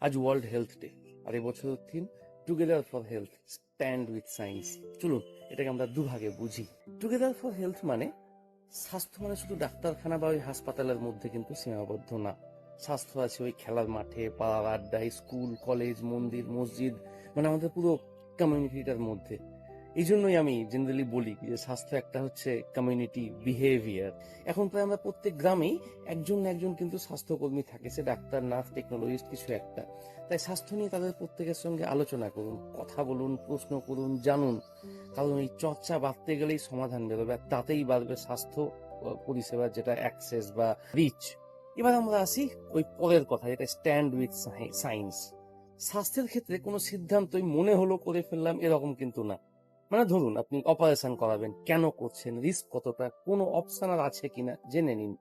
আজ world health day, আর এবছরের theme together for health, stand with science. চলুন এটাকে আমরা দুভাগে বুঝি। টুগেদার ফর হেলথ মানে স্বাস্থ্য মানে শুধু ডাক্তারখানা বা ওই হাসপাতালের মধ্যে কিন্তু সীমাবদ্ধ না। স্বাস্থ্য আছে ওই খেলার মাঠে, পাড়ার আড্ডায়, স্কুল, কলেজ, মন্দির, মসজিদ, মানে আমাদের পুরো কমিউনিটিটার মধ্যে। এই জন্যই আমি জেনারেলি বলি যে স্বাস্থ্য একটা হচ্ছে কমিউনিটি বিহেভিয়ার। এখন প্রায় আমরা প্রত্যেক গ্রামেই একজন না একজন কিন্তু স্বাস্থ্যকর্মী থাকে, সে ডাক্তার, নার্স, টেকনোলজিস্ট কিছু একটা। তাই স্বাস্থ্য নিয়ে তাদের প্রত্যেকের সঙ্গে আলোচনা করুন, কথা বলুন, প্রশ্ন করুন, জানুন। কারণ এই চর্চা বাড়তে গেলেই সমাধান বেরোবে, আর তাতেই বাড়বে স্বাস্থ্য পরিষেবার যেটা অ্যাক্সেস বা রিচ। এবার আমরা আসি ওই পরের কথা, যেটা স্ট্যান্ড উইথ সায়েন্স। স্বাস্থ্যের ক্ষেত্রে কোনো সিদ্ধান্তই মনে হলো করে ফেললাম এরকম কিন্তু না। মানে ধরুন আপনি অপারেশন করাবেন, কেন করছেন, রিস্ক কতটা, কোনো অপশন আর আছে কিনা জেনে নিন।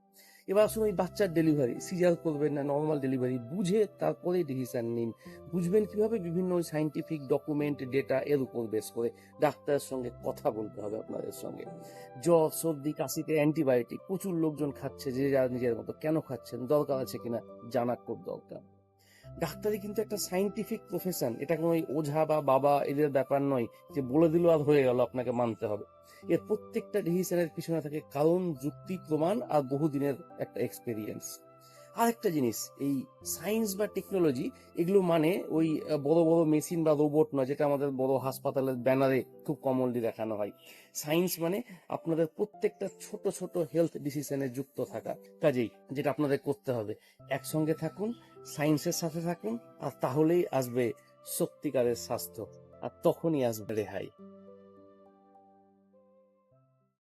এবার আসুন ওই বাচ্চার ডেলিভারি, সিজার করবেন না নর্মাল ডেলিভারি, বুঝে তারপরেই ডিসিশন নিন। বুঝবেন কিভাবে? বিভিন্ন ওই সাইন্টিফিক ডকুমেন্ট, ডেটা এর উপর বেস করে ডাক্তারের সঙ্গে কথা বলতে হবে আপনাদের সঙ্গে। জ্বর, সর্দি, কাশিতে অ্যান্টিবায়োটিক প্রচুর লোকজন খাচ্ছে, যে যার নিজের মতো, কেন খাচ্ছেন, দরকার আছে কিনা জানা খুব দরকার। ডাক্তারি কিন্তু একটা সাইন্টিফিক প্রফেশন, এটা কোনো ওই ওঝা বা বাবা এদের ব্যাপার নয় যে বলে দিল আর হয়ে গেল, আপনাকে মানতে হবে। এর প্রত্যেকটা ডিসিশনের পিছনে থাকে কারণ, যুক্তি, প্রমাণ আর বহুদিনের একটা এক্সপেরিয়েন্স। আর একটা জিনিস, এই সায়েন্স বা টেকনোলজি এগুলো মানে ওই বড় বড় মেশিন বা রোবট নয়, যেটা আমাদের বড় হাসপাতালের ব্যানারে খুব কমনলি দেখানো হয়। সায়েন্স মানে আপনাদের প্রত্যেকটা ছোট ছোট হেলথ ডিসিশনে যুক্ত থাকা। কাজেই যেটা আপনাদের করতে হবে, একসঙ্গে থাকুন, সায়েন্সের সাথে থাকুন, আর তাহলেই আসবে সত্যিকারের স্বাস্থ্য, আর তখনই আসবে রেহাই।